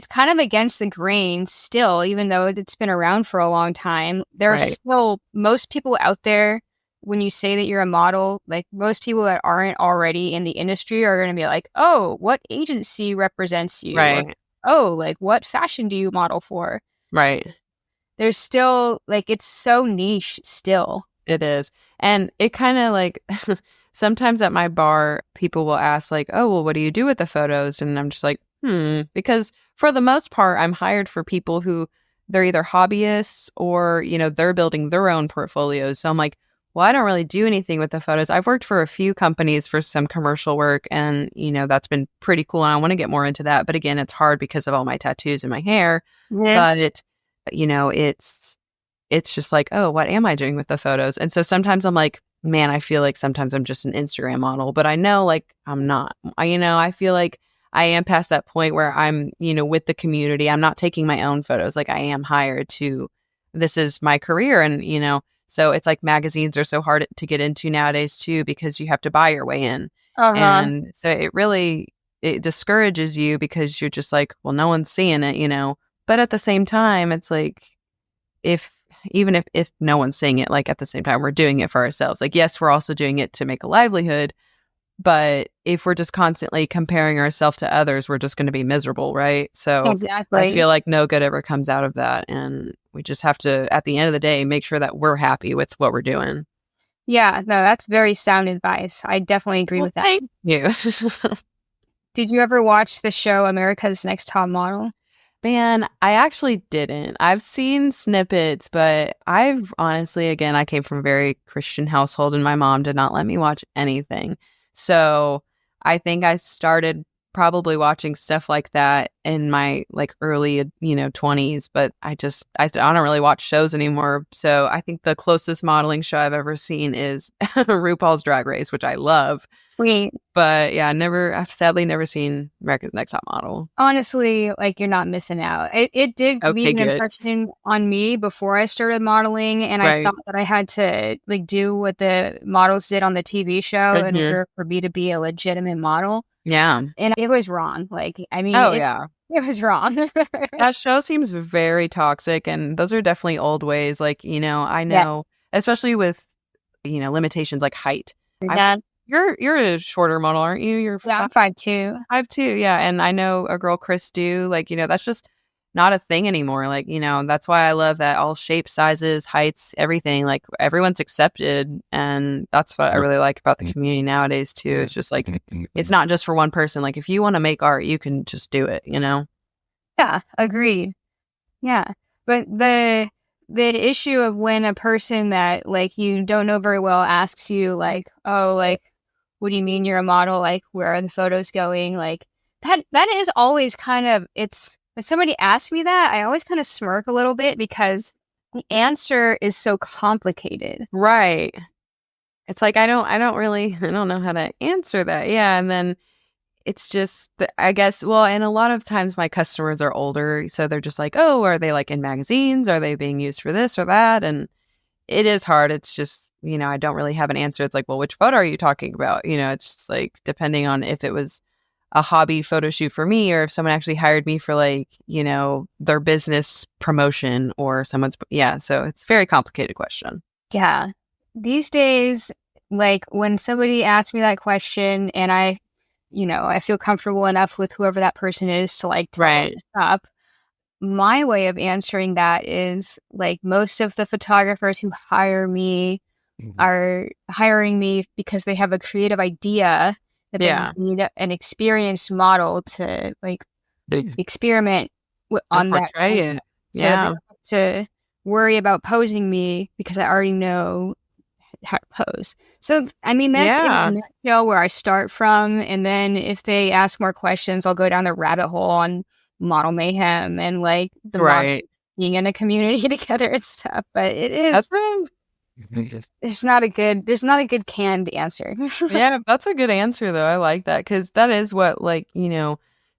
kind of against the grain still, even though it's been around for a long time. There are Right. still most people out there, when you say that you're a model, like most people that aren't already in the industry are going to be like, oh, what agency represents you? Or, Right. oh, like what fashion do you model for? Right. There's still, like, it's so niche still. It is. And it kind of like sometimes at my bar, people will ask, like, oh, well, what do you do with the photos? And I'm just like, because for the most part, I'm hired for people who they're either hobbyists or, they're building their own portfolios. So I'm like, well, I don't really do anything with the photos. I've worked for a few companies for some commercial work and, that's been pretty cool. And I want to get more into that. But again, it's hard because of all my tattoos and my hair. Yeah. But, it's just like, oh, what am I doing with the photos? And so sometimes I'm like, man, I feel like sometimes I'm just an Instagram model, but I know like I'm not. I feel like I am past that point where I'm, with the community. I'm not taking my own photos. Like I am hired to, this is my career. And, so it's like magazines are so hard to get into nowadays too, because you have to buy your way in. Uh-huh. And so it discourages you because you're just like, well, no one's seeing it. But at the same time, it's like, if even if no one's seeing it, like at the same time, we're doing it for ourselves. Like, yes, we're also doing it to make a livelihood, but if we're just constantly comparing ourselves to others, we're just going to be miserable, right? So I Exactly. feel like no good ever comes out of that. And we just have to, at the end of the day, make sure that we're happy with what we're doing. Yeah, no, that's very sound advice. I definitely agree Well, with that. thank you. Did you ever watch the show America's Next Top Model? Man, I actually didn't. I've seen snippets, but I've honestly, again, I came from a very Christian household and my mom did not let me watch anything. So I think I started probably watching stuff like that in my like early, 20s, but I don't really watch shows anymore. So I think the closest modeling show I've ever seen is RuPaul's Drag Race, which I love. Sweet. But yeah, I've sadly never seen America's Next Top Model. Honestly, like you're not missing out. It did Okay, leave an good. impression on me before I started modeling, and I Right. felt that I had to like do what the models did on the TV show in Mhm. order for me to be a legitimate model. Yeah. And it was wrong. Like, I mean, Oh, it yeah. it was wrong. That show seems very toxic, and those are definitely old ways. Like, I Yeah. know, especially with, limitations like height. I Yeah. You're a shorter model, aren't you? You're Yeah, I'm 5'2". 5'2", yeah. And I know a girl, Chris Do, like, that's just not a thing anymore. Like, that's why I love that all shapes, sizes, heights, everything, like everyone's accepted. And that's what I really like about the community nowadays too. It's just like, it's not just for one person. Like if you want to make art, you can just do it, Yeah, agreed. Yeah. But the issue of when a person that like you don't know very well asks you like, "Oh, like what do you mean you're a model? Like where are the photos going?" Like that is always kind of it's when somebody asks me that, I always kind of smirk a little bit because the answer is so complicated. Right. It's like, I don't know how to answer that. Yeah. And then it's just, I guess, well, and a lot of times my customers are older. So they're just like, oh, are they like in magazines? Are they being used for this or that? And it is hard. It's just, I don't really have an answer. It's like, well, which photo are you talking about? It's just like, depending on if it was a hobby photo shoot for me or if someone actually hired me for like, their business promotion or someone's, yeah. So it's a very complicated question. Yeah. These days, like when somebody asks me that question and I feel comfortable enough with whoever that person is to like tell them Right. up. My way of answering that is like most of the photographers who hire me are hiring me because they have a creative idea that they Yeah. need an experienced model to like experiment And on that portray concept. it. So they don't Yeah. have to worry about posing me because I already know how to pose. So, I mean, that's in a Yeah. nutshell where I start from. And then if they ask more questions, I'll go down the rabbit hole on model mayhem and like the model Right. being in a community together and stuff. But it is, That's a there's not a good canned answer. Yeah, that's a good answer though. I like that because that is what like,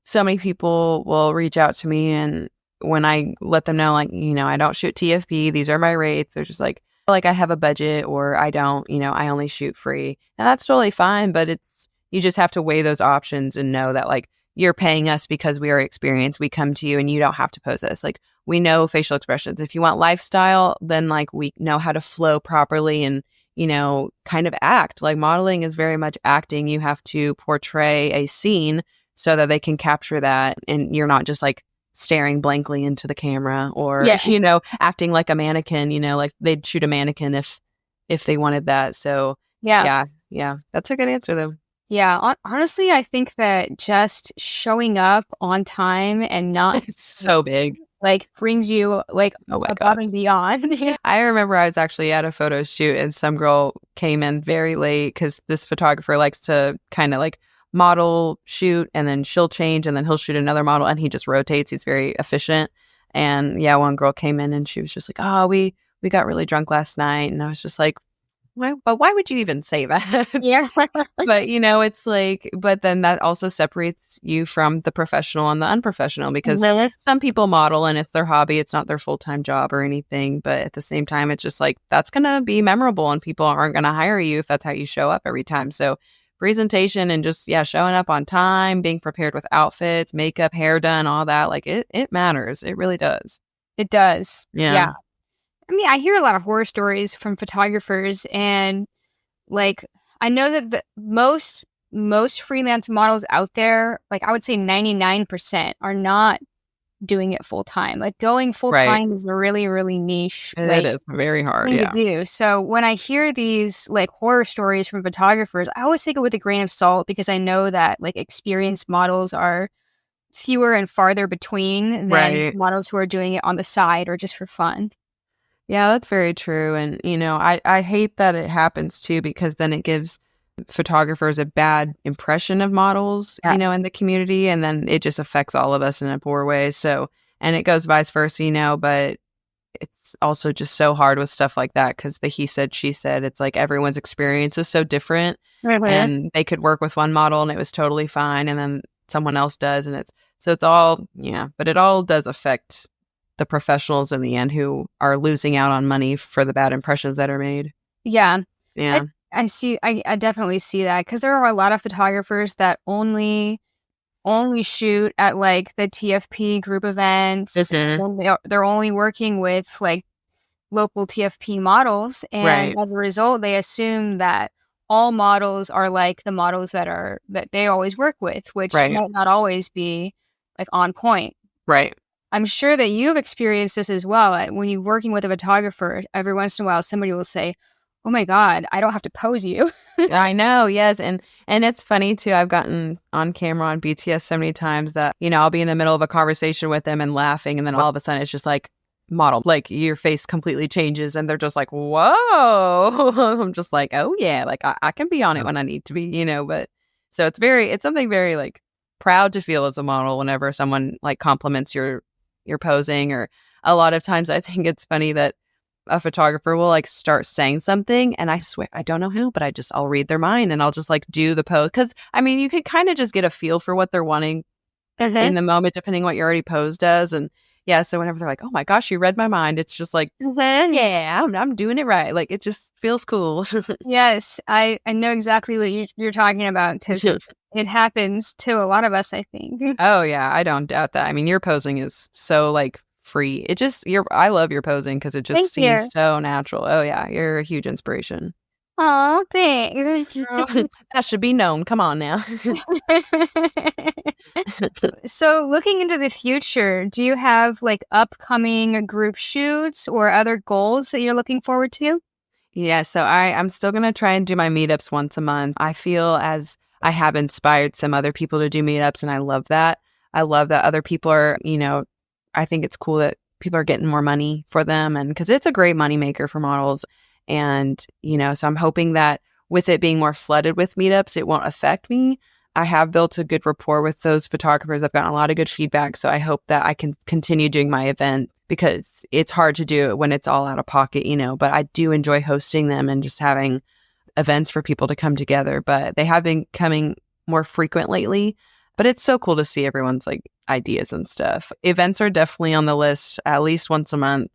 so many people will reach out to me and when I let them know like, I don't shoot TFP, these are my rates, they're just like I have a budget or I don't, I only shoot free. And that's totally fine, but you just have to weigh those options and know that like you're paying us because we are experienced. We come to you and you don't have to pose us. Like we know facial expressions. If you want lifestyle, then like we know how to flow properly and kind of act. Like modeling is very much acting. You have to portray a scene so that they can capture that and you're not just like staring blankly into the camera or, Yeah. acting like a mannequin, like they'd shoot a mannequin if they wanted that. So Yeah. yeah. Yeah. That's a good answer though. Yeah. Honestly, I think that just showing up on time and not It's so big. like brings you like Oh my above God. and beyond. I remember I was actually at a photo shoot and some girl came in very late because this photographer likes to kind of like model shoot and then she'll change and then he'll shoot another model and he just rotates. He's very efficient. And yeah, one girl came in and she was just like, oh, we got really drunk last night. And I was just like, why would you even say that? Yeah. But it's like, but then that also separates you from the professional and the unprofessional because some people model and it's their hobby, it's not their full-time job or anything. But at the same time, it's just like, that's going to be memorable and people aren't going to hire you if that's how you show up every time. So presentation and just, yeah, showing up on time, being prepared with outfits, makeup, hair done, all that, like it matters. It really does. It does. Yeah. Yeah. I mean, I hear a lot of horror stories from photographers and like I know that the most freelance models out there, like I would say 99% are not doing it full time. Like going full time is a really, really niche It is very hard. thing Yeah. to do. So when I hear these like horror stories from photographers, I always take it with a grain of salt because I know that like experienced models are fewer and farther between than models who are doing it on the side or just for fun. Yeah, that's very true. And, I hate that it happens too, because then it gives photographers a bad impression of models, Yeah. in the community. And then it just affects all of us in a poor way. So, and it goes vice versa, but it's also just so hard with stuff like that because the he said, she said, it's like everyone's experience is so different. Mhm. And they could work with one model and it was totally fine. And then someone else does. And it's all, yeah, but it all does affect the professionals in the end who are losing out on money for the bad impressions that are made. Yeah. I, Yeah. I definitely see that because there are a lot of photographers that only shoot at like the TFP group events. Mhm. And they're only working with like local TFP models, and Right. as a result, they assume that all models are like the models that they always work with, which Right. might not always be like on point. Right. I'm sure that you've experienced this as well. When you're working with a photographer, every once in a while, somebody will say, "Oh my God, I don't have to pose you." I know, yes, and it's funny too. I've gotten on camera on BTS so many times that I'll be in the middle of a conversation with them and laughing, and then all of a sudden it's just like model, like your face completely changes, and they're just like, "Whoa!" I'm just like, "Oh yeah, like I can be on it when I need to be," But so it's something very like proud to feel as a model whenever someone like compliments your posing, or a lot of times I think it's funny that a photographer will like start saying something and I swear I don't know how, but I'll read their mind and I'll just like do the pose. Cause I mean, you can kind of just get a feel for what they're wanting Mhm. in the moment, depending what you already posed as. And yeah, so whenever they're like, oh my gosh, you read my mind, it's just like, Mhm. yeah, I'm doing it right. Like it just feels cool. Yes, I know exactly what you're talking about because it happens to a lot of us, I think. Oh yeah, I don't doubt that. I mean, your posing is so like free. I love your posing because it just Thank seems you. so natural. Oh yeah, you're a huge inspiration. Oh, thanks. Girl, that should be known. Come on now. So, looking into the future, do you have like upcoming group shoots or other goals that you're looking forward to? Yeah, so I'm still gonna try and do my meetups once a month. I feel as I have inspired some other people to do meetups, and I love that. I love that other people are, I think it's cool that people are getting more money for them, and because it's a great money maker for models. And so I'm hoping that with it being more flooded with meetups, it won't affect me. I have built a good rapport with those photographers. I've gotten a lot of good feedback, so I hope that I can continue doing my event because it's hard to do it when it's all out of pocket, but I do enjoy hosting them and just having events for people to come together. But they have been coming more frequent lately. But it's so cool to see everyone's like ideas and stuff. Events are definitely on the list at least once a month.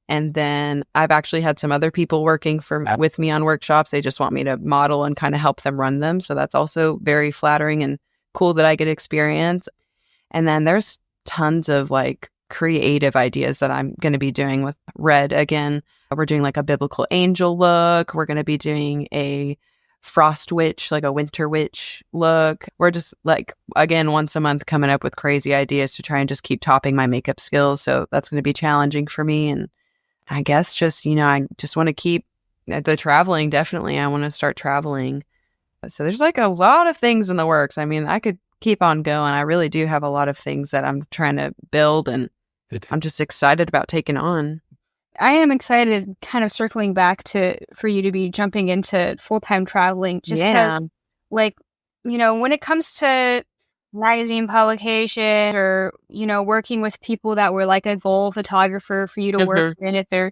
And then I've actually had some other people working with me on workshops. They just want me to model and kind of help them run them. So that's also very flattering and cool that I get experience. And then there's tons of like creative ideas that I'm going to be doing with Red again. We're doing like a biblical angel look. We're going to be doing a frost witch, like a winter witch look. We're just like, again, once a month coming up with crazy ideas to try and just keep topping my makeup skills. So that's going to be challenging for me. And I guess just, I just want to keep the traveling. Definitely. I want to start traveling. So there's like a lot of things in the works. I mean, I could keep on going. I really do have a lot of things that I'm trying to build, and I'm just excited about taking on. I am excited, kind of circling back to for you to be jumping into full time traveling, just because, Yeah. like, when it comes to magazine publication or working with people that were like a goal photographer for you to work Mhm. in, if they're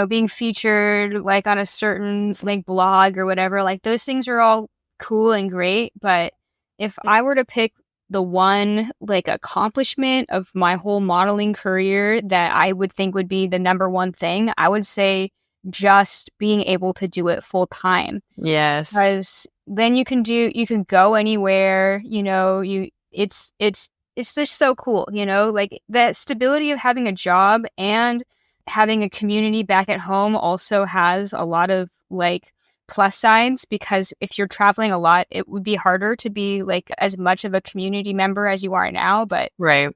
being featured like on a certain like blog or whatever, like those things are all cool and great, but if I were to pick the one like accomplishment of my whole modeling career that I would think would be the number one thing, I would say just being able to do it full time. Yes. Because then you can go anywhere, it's just so cool, like that stability of having a job and having a community back at home also has a lot of like plus sides, because if you're traveling a lot, it would be harder to be like as much of a community member as you are now, but Right.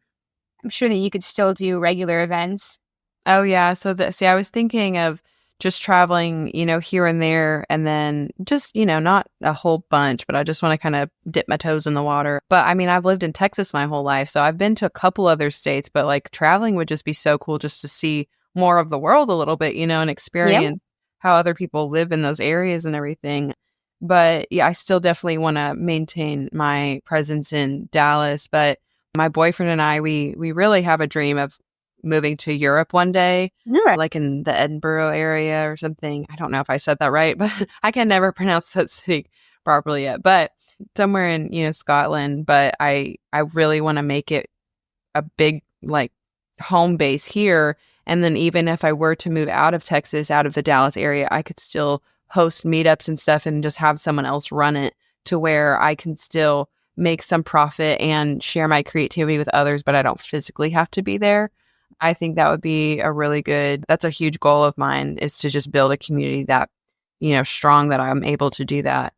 I'm sure that you could still do regular events. Oh, yeah. So, see, I was thinking of just traveling, here and there, and then just, not a whole bunch, but I just want to kind of dip my toes in the water. But I mean, I've lived in Texas my whole life, so I've been to a couple other states, but like traveling would just be so cool just to see more of the world a little bit, and Yeah. experience how other people live in those areas and everything. But yeah, I still definitely want to maintain my presence in Dallas. But my boyfriend and we really have a dream of moving to Europe one day, Yeah. like in the Edinburgh area or something. I don't know if I said that right, but I can never pronounce that city properly yet. But somewhere in, Scotland. But I really want to make it a big like home base here. And then even if I were to move out of Texas, out of the Dallas area, I could still host meetups and stuff and just have someone else run it to where I can still make some profit and share my creativity with others, but I don't physically have to be there. I think that would be that's a huge goal of mine, is to just build a community that, strong, that I'm able to do that.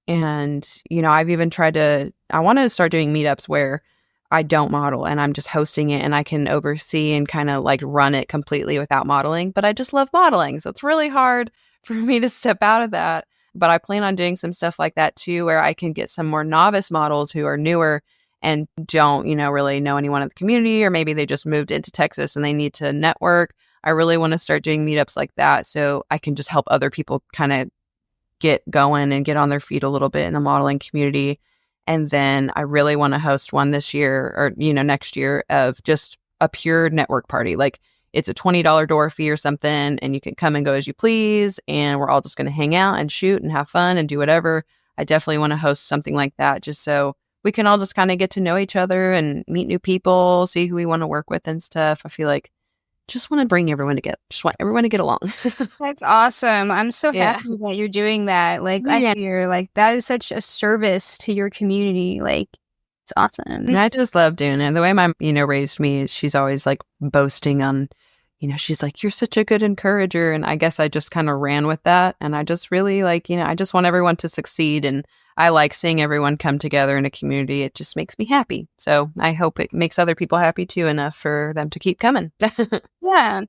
And, I've even I want to start doing meetups where I don't model and I'm just hosting it and I can oversee and kind of like run it completely without modeling. But I just love modeling. So it's really hard for me to step out of that. But I plan on doing some stuff like that too, where I can get some more novice models who are newer and don't, really know anyone in the community, or maybe they just moved into Texas and they need to network. I really want to start doing meetups like that so I can just help other people kind of get going and get on their feet a little bit in the modeling community. And then I really want to host one this year, or, next year, of just a pure network party. Like, it's a $20 door fee or something, and you can come and go as you please. And we're all just going to hang out and shoot and have fun and do whatever. I definitely want to host something like that, just so we can all just kind of get to know each other and meet new people, see who we want to work with and stuff. I feel like just want to bring everyone together. Just want everyone to get along. That's awesome. I'm so Yeah. happy that you're doing that. Like, I Yeah. see you're like, that is such a service to your community. Like, it's awesome. And I just love doing it. The way my, raised me is she's always like boasting on, she's like, "You're such a good encourager." And I guess I just kind of ran with that. And I just really like, I just want everyone to succeed. And I like seeing everyone come together in a community. It just makes me happy. So I hope it makes other people happy too, enough for them to keep coming. Yeah.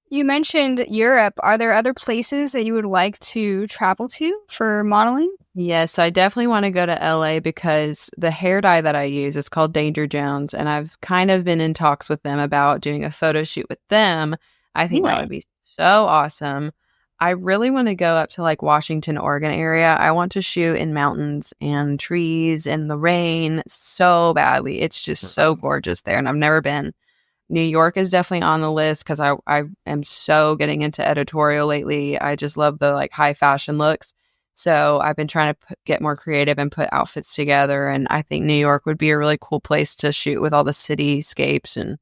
You mentioned Europe. Are there other places that you would like to travel to for modeling? Yes, I definitely want to go to LA because the hair dye that I use is called Danger Jones, and I've kind of been in talks with them about doing a photo shoot with them. I think that Really? would be so awesome. I really want to go up to like Washington, Oregon area. I want to shoot in mountains and trees and the rain so badly. It's just so gorgeous there, and I've never been. New York is definitely on the list because I am so getting into editorial lately. I just love the like high fashion looks. So I've been trying to get more creative and put outfits together. And I think New York would be a really cool place to shoot with all the cityscapes and,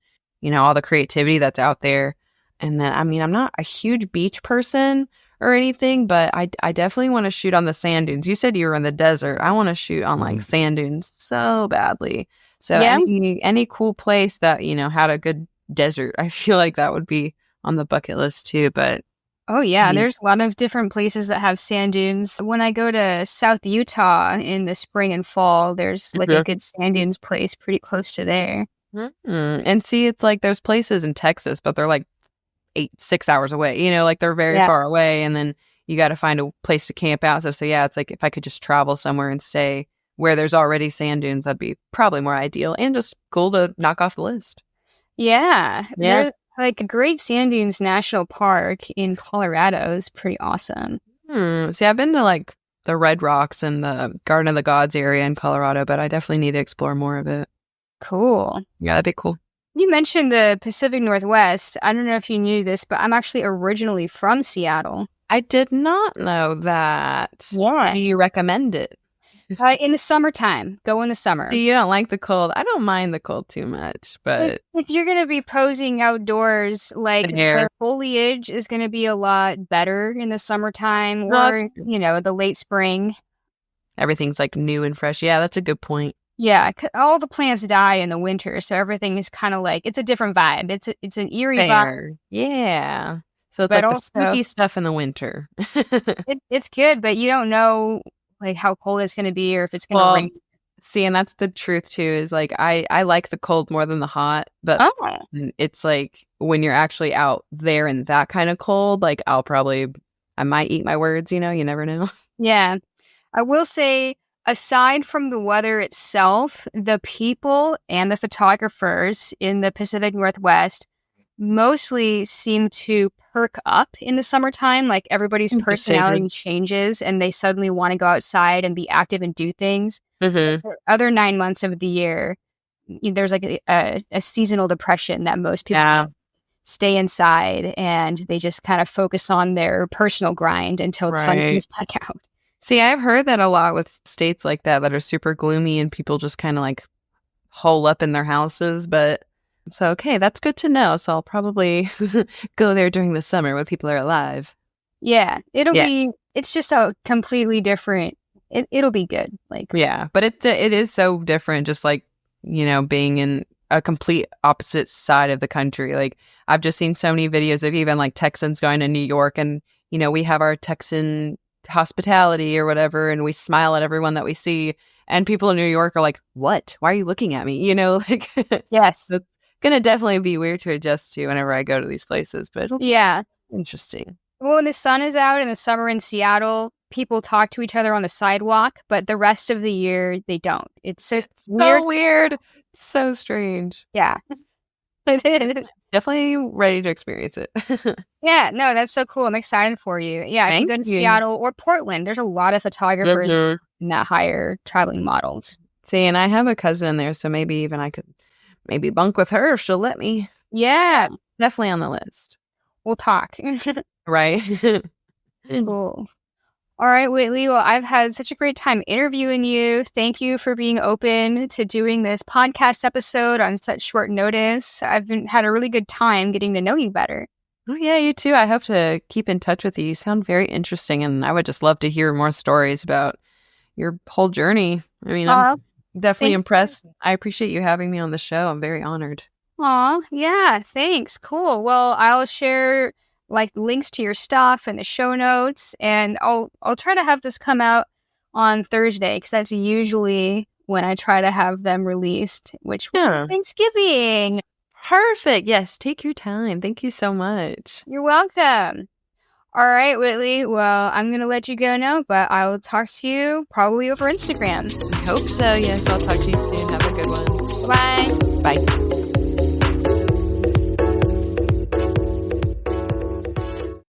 all the creativity that's out there. And then, I mean, I'm not a huge beach person or anything, but I definitely want to shoot on the sand dunes. You said you were in the desert. I want to shoot on like sand dunes so badly. So Yeah. any cool place that, had a good desert, I feel like that would be on the bucket list too. But Oh, yeah. yeah. There's a lot of different places that have sand dunes. When I go to South Utah in the spring and fall, there's like a good sand dunes place pretty close to there. And see, it's like there's places in Texas, but they're like 6 hours away, like they're very Yeah. far away. And then you got to find a place to camp out. So yeah, it's like if I could just travel somewhere and stay where there's already sand dunes, that'd be probably more ideal and just cool to knock off the list. Yeah. Yeah. There's like a Great Sand Dunes National Park in Colorado is pretty awesome. See, I've been to like the Red Rocks and the Garden of the Gods area in Colorado, but I definitely need to explore more of it. Cool. Yeah, that'd be cool. You mentioned the Pacific Northwest. I don't know if you knew this, but I'm actually originally from Seattle. I did not know that. Yeah. Do you recommend it? In the summertime. Go in the summer. You don't like the cold. I don't mind the cold too much, but if you're going to be posing outdoors, like the foliage is going to be a lot better in the summertime or, the late spring. Everything's like new and fresh. Yeah, that's a good point. Yeah, all the plants die in the winter, so everything is kind of like, it's a different vibe. It's an eerie vibe. Yeah. So it's but like also, the spooky stuff in the winter. It's good, but you don't know like how cold it's going to be or if it's going to rain. See, and that's the truth too, is like I like the cold more than the hot, but it's like when you're actually out there in that kind of cold, like I might eat my words, you never know. Yeah. I will say, aside from the weather itself, the people and the photographers in the Pacific Northwest mostly seem to perk up in the summertime. Like everybody's personality changes and they suddenly want to go outside and be active and do things. Mm-hmm. The other 9 months of the year, there's like a seasonal depression that most people stay inside and they just kind of focus on their personal grind until the sun comes back out. See, I've heard that a lot with states like that are super gloomy and people just kind of like hole up in their houses. But so, okay, that's good to know. So I'll probably go there during the summer when people are alive. Yeah, it's just a completely different, it'll be good. Like, yeah, but it is so different, just like, being in a complete opposite side of the country. Like, I've just seen so many videos of even like Texans going to New York and, we have our Texan hospitality or whatever, and we smile at everyone that we see. And people in New York are like, what? Why are you looking at me? Like, yes. It's going to definitely be weird to adjust to whenever I go to these places, but it'll be interesting. Well, when the sun is out in the summer in Seattle, people talk to each other on the sidewalk, but the rest of the year, they don't. It's weird. So strange. Yeah. It is. Definitely ready to experience it. Yeah, no, that's so cool. I'm excited for you. Yeah, if you go to Seattle or Portland, there's a lot of photographers that hire traveling models. See, and I have a cousin in there, so maybe even I could bunk with her if she'll let me. Yeah. Definitely on the list. We'll talk. Right. Cool. All right, Whitley. Well, I've had such a great time interviewing you. Thank you for being open to doing this podcast episode on such short notice. I've had a really good time getting to know you better. Oh, yeah, you too. I hope to keep in touch with you. You sound very interesting, and I would just love to hear more stories about your whole journey. I mean, I'm definitely impressed. I appreciate you having me on the show. I'm very honored. Aw, yeah, thanks. Cool. Well, I'll share like links to your stuff and the show notes, and I'll try to have this come out on Thursday because that's usually when I try to have them released, which was Thanksgiving. Perfect. Yes, take your time. Thank you so much. You're welcome. All right, Whitley. Well, I'm going to let you go now, but I will talk to you probably over Instagram. I hope so. Yes, I'll talk to you soon. Have a good one. Bye. Bye.